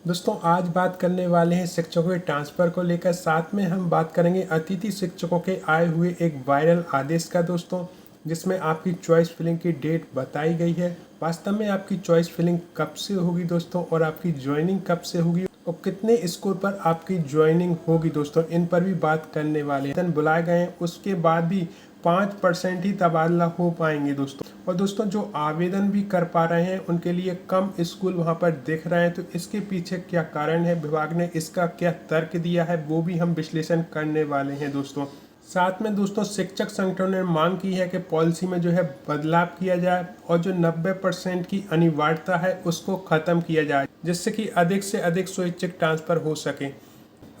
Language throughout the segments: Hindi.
दोस्तों आज बात करने वाले हैं शिक्षकों के ट्रांसफ़र को लेकर। साथ में हम बात करेंगे अतिथि शिक्षकों के आए हुए एक वायरल आदेश का दोस्तों, जिसमें आपकी चॉइस फिलिंग की डेट बताई गई है। वास्तव में आपकी चॉइस फिलिंग कब से होगी दोस्तों, और आपकी ज्वाइनिंग कब से होगी, और कितने स्कोर पर आपकी ज्वाइनिंग होगी दोस्तों, इन पर भी बात करने वाले हैं। बुलाए गए हैं, उसके बाद भी 5% ही तबादला हो पाएंगे दोस्तों। और दोस्तों जो आवेदन भी कर पा रहे हैं उनके लिए कम स्कूल वहां पर दिख रहे हैं, तो इसके पीछे क्या कारण है, विभाग ने इसका क्या तर्क दिया है, वो भी हम विश्लेषण करने वाले हैं दोस्तों। साथ में दोस्तों शिक्षक संगठनों ने मांग की है कि पॉलिसी में जो है बदलाव किया जाए और जो 90% की अनिवार्यता है उसको खत्म किया जाए, जिससे कि अधिक से अधिक स्वैच्छिक ट्रांसफर हो सके।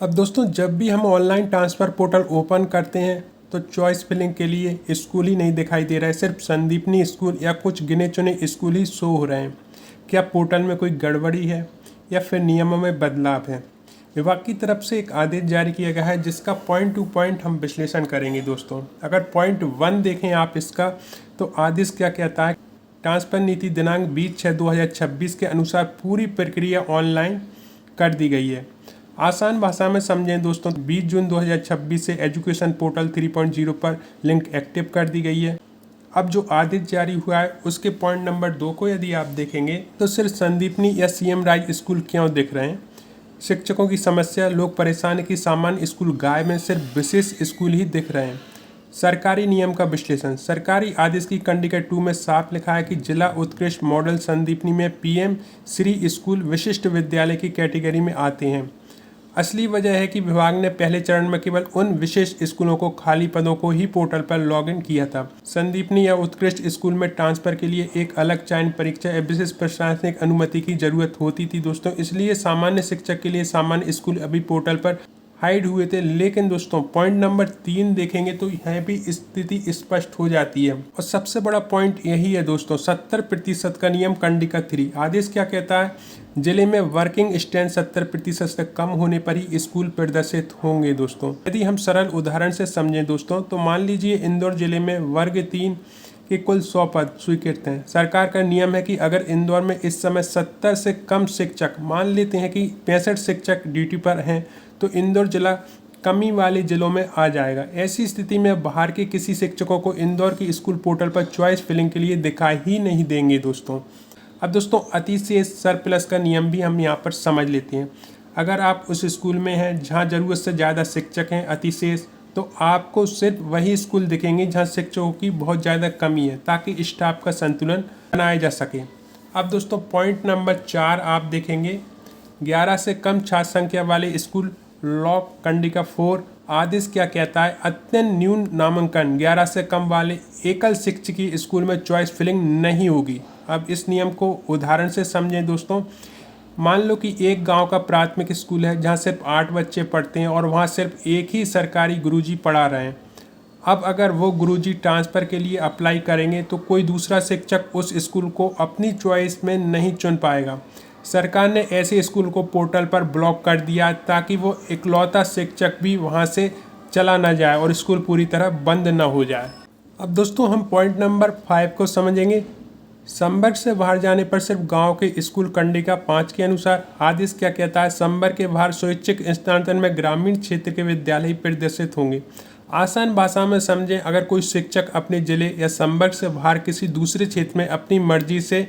अब दोस्तों जब भी हम ऑनलाइन ट्रांसफ़र पोर्टल ओपन करते हैं तो चॉइस फिलिंग के लिए स्कूल ही नहीं दिखाई दे रहा है, सिर्फ संदीपनी स्कूल या कुछ गिने चुने स्कूल ही शो हो रहे हैं। क्या पोर्टल में कोई गड़बड़ी है या फिर नियमों में बदलाव है? विभाग की तरफ से एक आदेश जारी किया गया है जिसका पॉइंट टू पॉइंट हम विश्लेषण करेंगे दोस्तों। अगर पॉइंट 1 देखें आप इसका, तो आदेश क्या कहता है। ट्रांसफ़र नीति दिनांक 20/6/2026 के अनुसार पूरी प्रक्रिया ऑनलाइन कर दी गई है। आसान भाषा में समझें दोस्तों, 20 जून 2026 से एजुकेशन पोर्टल 3.0 पर लिंक एक्टिव कर दी गई है। अब जो आदेश जारी हुआ है उसके पॉइंट नंबर 2 को यदि आप देखेंगे तो सिर्फ संदीपनी या सीएम राज स्कूल क्यों दिख रहे हैं। शिक्षकों की समस्या, लोग परेशान कि सामान्य स्कूल गायब में सिर्फ विशेष स्कूल ही दिख रहे हैं। सरकारी नियम का विश्लेषण। सरकारी आदेश की कंडिका 2 में साफ लिखा है कि जिला उत्कृष्ट मॉडल संदीपनी में पीएम श्री स्कूल विशिष्ट विद्यालय की कैटेगरी में आते हैं। असली वजह है कि विभाग ने पहले चरण में केवल उन विशेष स्कूलों को खाली पदों को ही पोर्टल पर लॉगिन किया था। संदीपनी या उत्कृष्ट स्कूल में ट्रांसफर के लिए एक अलग चयन परीक्षा या विशेष प्रशासनिक अनुमति की जरूरत होती थी दोस्तों, इसलिए सामान्य शिक्षक के लिए सामान्य स्कूल अभी पोर्टल पर हाइड हुए थे। लेकिन दोस्तों पॉइंट नंबर 3 देखेंगे तो यहाँ भी स्थिति स्पष्ट हो जाती है, और सबसे बड़ा पॉइंट यही है दोस्तों, 70% का नियम कंडिका 3। आदेश क्या कहता है, जिले में वर्किंग स्टैंड 70% से कम होने पर ही स्कूल प्रदर्शित होंगे दोस्तों। यदि हम सरल उदाहरण से समझें दोस्तों, तो मान लीजिए इंदौर जिले में वर्ग 3 के कुल 100 पद स्वीकृत हैं। सरकार का नियम है कि अगर इंदौर में इस समय 70 से कम शिक्षक, मान लेते हैं कि 65 शिक्षक ड्यूटी पर हैं, तो इंदौर जिला कमी वाले जिलों में आ जाएगा। ऐसी स्थिति में बाहर के किसी शिक्षकों को इंदौर की स्कूल पोर्टल पर चॉइस फिलिंग के लिए दिखाई ही नहीं देंगे दोस्तों। अब दोस्तों अतिशेष सरप्लस का नियम भी हम यहाँ पर समझ लेते हैं। अगर आप उस स्कूल में हैं जहाँ ज़रूरत से ज़्यादा शिक्षक हैं, अतिशेष, तो आपको सिर्फ वही स्कूल दिखेंगे जहाँ शिक्षकों की बहुत ज़्यादा कमी है, ताकि स्टाफ का संतुलन बनाया जा सके। अब दोस्तों पॉइंट नंबर 4 आप देखेंगे, 11 से कम छात्र संख्या वाले स्कूल लॉक कंडिका 4। आदेश क्या कहता है, अत्यंत न्यून नामांकन 11 से कम वाले एकल शिक्षकी स्कूल में चॉइस फिलिंग नहीं होगी। अब इस नियम को उदाहरण से समझें दोस्तों। मान लो कि एक गांव का प्राथमिक स्कूल है जहां सिर्फ 8 बच्चे पढ़ते हैं और वहां सिर्फ एक ही सरकारी गुरुजी पढ़ा रहे हैं। अब अगर वो गुरुजी ट्रांसफ़र के लिए अप्लाई करेंगे तो कोई दूसरा शिक्षक उस स्कूल को अपनी चॉइस में नहीं चुन पाएगा। सरकार ने ऐसे स्कूल को पोर्टल पर ब्लॉक कर दिया ताकि वो इकलौता शिक्षक भी वहाँ से चला ना जाए और स्कूल पूरी तरह बंद ना हो जाए। अब दोस्तों हम पॉइंट नंबर 5 को समझेंगे। संवर्ग से बाहर जाने पर सिर्फ गांव के स्कूल कंडिका 5 के अनुसार। आदेश क्या कहता है, संवर्ग के बाहर स्वैच्छिक स्थानांतरण में ग्रामीण क्षेत्र के विद्यालय प्रदर्शित होंगे। आसान भाषा में समझें, अगर कोई शिक्षक अपने जिले या संवर्ग से बाहर किसी दूसरे क्षेत्र में अपनी मर्जी से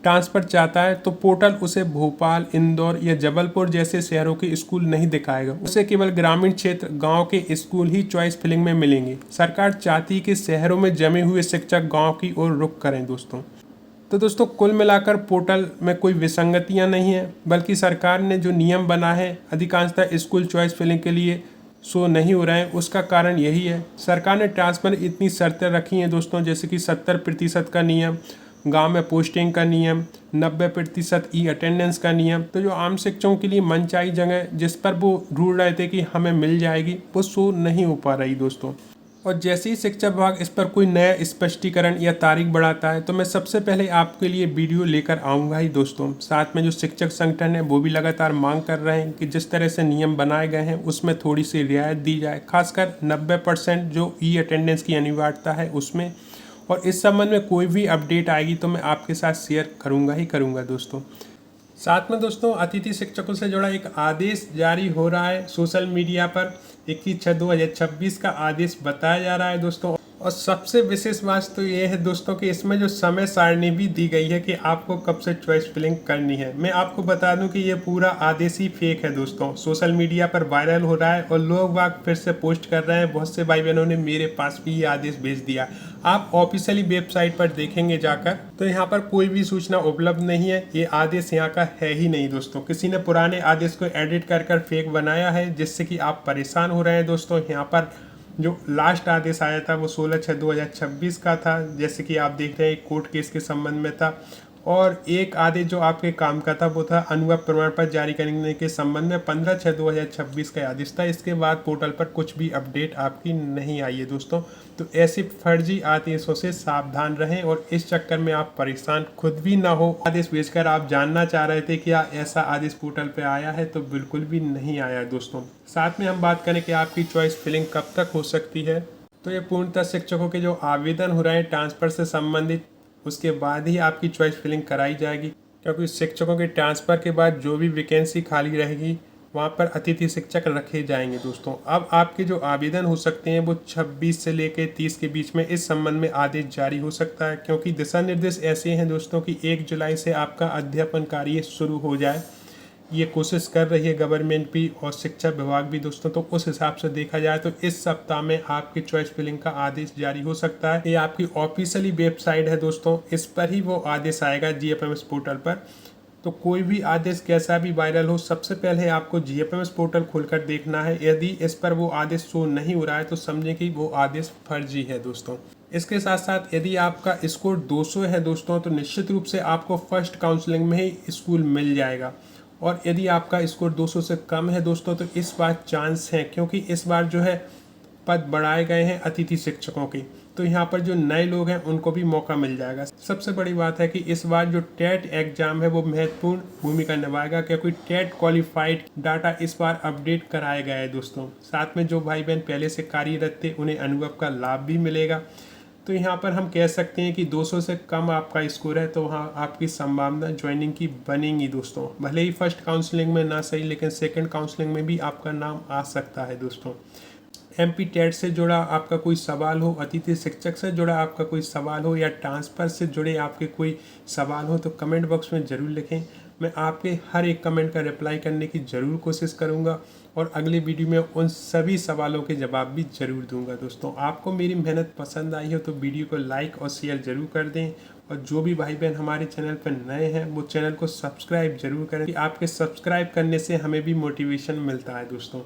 ट्रांसफ़र चाहता है तो पोर्टल उसे भोपाल, इंदौर या जबलपुर जैसे शहरों के स्कूल नहीं दिखाएगा। उसे केवल ग्रामीण क्षेत्र, गांव के स्कूल ही चॉइस फिलिंग में मिलेंगे। सरकार चाहती है कि शहरों में जमे हुए शिक्षक गांव की ओर रुख करें दोस्तों। तो दोस्तों कुल मिलाकर पोर्टल में कोई विसंगतियां नहीं है, बल्कि सरकार ने जो नियम बना है अधिकांशतः स्कूल चॉइस फिलिंग के लिए शो नहीं हो रहे हैं। उसका कारण यही है, सरकार ने ट्रांसफर इतनी शर्तें रखी हैं दोस्तों, जैसे कि 70% का नियम, गांव में पोस्टिंग का नियम, 90% ई अटेंडेंस का नियम। तो जो आम शिक्षकों के लिए मनचाही जगह जिस पर वो ढूंढ रहे थे कि हमें मिल जाएगी, वो शो नहीं हो पा रही दोस्तों। और जैसे ही शिक्षा विभाग इस पर कोई नया स्पष्टीकरण या तारीख बढ़ाता है तो मैं सबसे पहले आपके लिए वीडियो लेकर आऊँगा ही दोस्तों। साथ में जो शिक्षक संगठन है वो भी लगातार मांग कर रहे हैं कि जिस तरह से नियम बनाए गए हैं उसमें थोड़ी सी रियायत दी जाए, खासकर 90% जो ई अटेंडेंस की अनिवार्यता है उसमें। और इस संबंध में कोई भी अपडेट आएगी तो मैं आपके साथ शेयर करूंगा ही करूंगा दोस्तों। साथ में दोस्तों अतिथि शिक्षकों से जुड़ा एक आदेश जारी हो रहा है सोशल मीडिया पर। 21/6/2026 का आदेश बताया जा रहा है दोस्तों। और सबसे विशेष बात तो ये है दोस्तों कि इसमें जो समय सारणी भी दी गई है कि आपको कब से चॉइस फिलिंग करनी है। मैं आपको बता दूं कि ये पूरा आदेश ही फेक है दोस्तों, सोशल मीडिया पर वायरल हो रहा है और लोग बाग फिर से पोस्ट कर रहे हैं। बहुत से भाई बहनों ने मेरे पास भी ये आदेश भेज दिया। आप ऑफिशियली वेबसाइट पर देखेंगे जाकर तो यहाँ पर कोई भी सूचना उपलब्ध नहीं है। ये आदेश यहाँ का है ही नहीं दोस्तों, किसी ने पुराने आदेश को एडिट कर कर फेक बनाया है जिससे कि आप परेशान हो रहे हैं दोस्तों। यहाँ पर जो लास्ट आदेश आया था वो 16/6/2026 का था, जैसे कि आप देख रहे हैं कोर्ट केस के संबंध में था। और एक आदेश जो आपके काम का था वो था अनुभव प्रमाण पत्र जारी करने के संबंध में 15/6/2026 का आदेश था। इसके बाद पोर्टल पर कुछ भी अपडेट आपकी नहीं आई है दोस्तों। तो ऐसे फर्जी आदेशों से सावधान रहें और इस चक्कर में आप परेशान खुद भी ना हो। आदेश भेजकर आप जानना चाह रहे थे कि ऐसा आदेश पोर्टल पे आया है, तो बिल्कुल भी नहीं आया है दोस्तों। साथ में हम बात करें कि आपकी चॉइस फिलिंग कब तक हो सकती है, तो ये पूर्णतः शिक्षकों के जो आवेदन हो रहे हैं ट्रांसफ़र से संबंधित, उसके बाद ही आपकी चॉइस फिलिंग कराई जाएगी। क्योंकि शिक्षकों के ट्रांसफ़र के बाद जो भी वैकेंसी खाली रहेगी वहाँ पर अतिथि शिक्षक रखे जाएंगे दोस्तों। अब आपके जो आवेदन हो सकते हैं वो 26 से लेकर 30 के बीच में इस संबंध में आदेश जारी हो सकता है। क्योंकि दिशा निर्देश ऐसे हैं दोस्तों कि 1 जुलाई से आपका अध्यापन कार्य शुरू हो जाए, ये कोशिश कर रही है गवर्नमेंट भी और शिक्षा विभाग भी दोस्तों। तो उस हिसाब से देखा जाए तो इस सप्ताह में आपकी चॉइस फिलिंग का आदेश जारी हो सकता है। ये आपकी ऑफिशियली वेबसाइट है दोस्तों, इस पर ही वो आदेश आएगा GFMS पोर्टल पर। तो कोई भी आदेश कैसा भी वायरल हो, सबसे पहले आपको GFMS पोर्टल खोलकर देखना है। यदि इस पर वो आदेश शो नहीं हो रहा है तो समझें कि वो आदेश फर्जी है दोस्तों। इसके साथ साथ यदि आपका स्कोर 200 है दोस्तों तो निश्चित रूप से आपको फर्स्ट काउंसलिंग में ही स्कूल मिल जाएगा। और यदि आपका स्कोर 200 से कम है दोस्तों तो इस बार चांस है, क्योंकि इस बार जो है पद बढ़ाए गए हैं अतिथि शिक्षकों के। तो यहाँ पर जो नए लोग हैं उनको भी मौका मिल जाएगा। सबसे बड़ी बात है कि इस बार जो टेट एग्जाम है वो महत्वपूर्ण भूमिका निभाएगा, क्योंकि टेट क्वालिफाइड डाटा इस बार अपडेट कराया गया है दोस्तों। साथ में जो भाई बहन पहले से कार्यरत थे उन्हें अनुभव का लाभ भी मिलेगा। तो यहाँ पर हम कह सकते हैं कि 200 से कम आपका स्कोर है तो वहाँ आपकी संभावना ज्वाइनिंग की बनेगी दोस्तों। भले ही फर्स्ट काउंसलिंग में ना सही, लेकिन सेकंड काउंसलिंग में भी आपका नाम आ सकता है दोस्तों। MP टेट से जुड़ा आपका कोई सवाल हो, अतिथि शिक्षक से जुड़ा आपका कोई सवाल हो, या ट्रांसफ़र से जुड़े आपके कोई सवाल हो तो कमेंट बॉक्स में ज़रूर लिखें। मैं आपके हर एक कमेंट का रिप्लाई करने की ज़रूर कोशिश करूंगा और अगली वीडियो में उन सभी सवालों के जवाब भी ज़रूर दूंगा दोस्तों। आपको मेरी मेहनत पसंद आई हो तो वीडियो को लाइक और शेयर ज़रूर कर दें। और जो भी भाई बहन हमारे चैनल पर नए हैं वो चैनल को सब्सक्राइब ज़रूर करें कि आपके सब्सक्राइब करने से हमें भी मोटिवेशन मिलता है दोस्तों।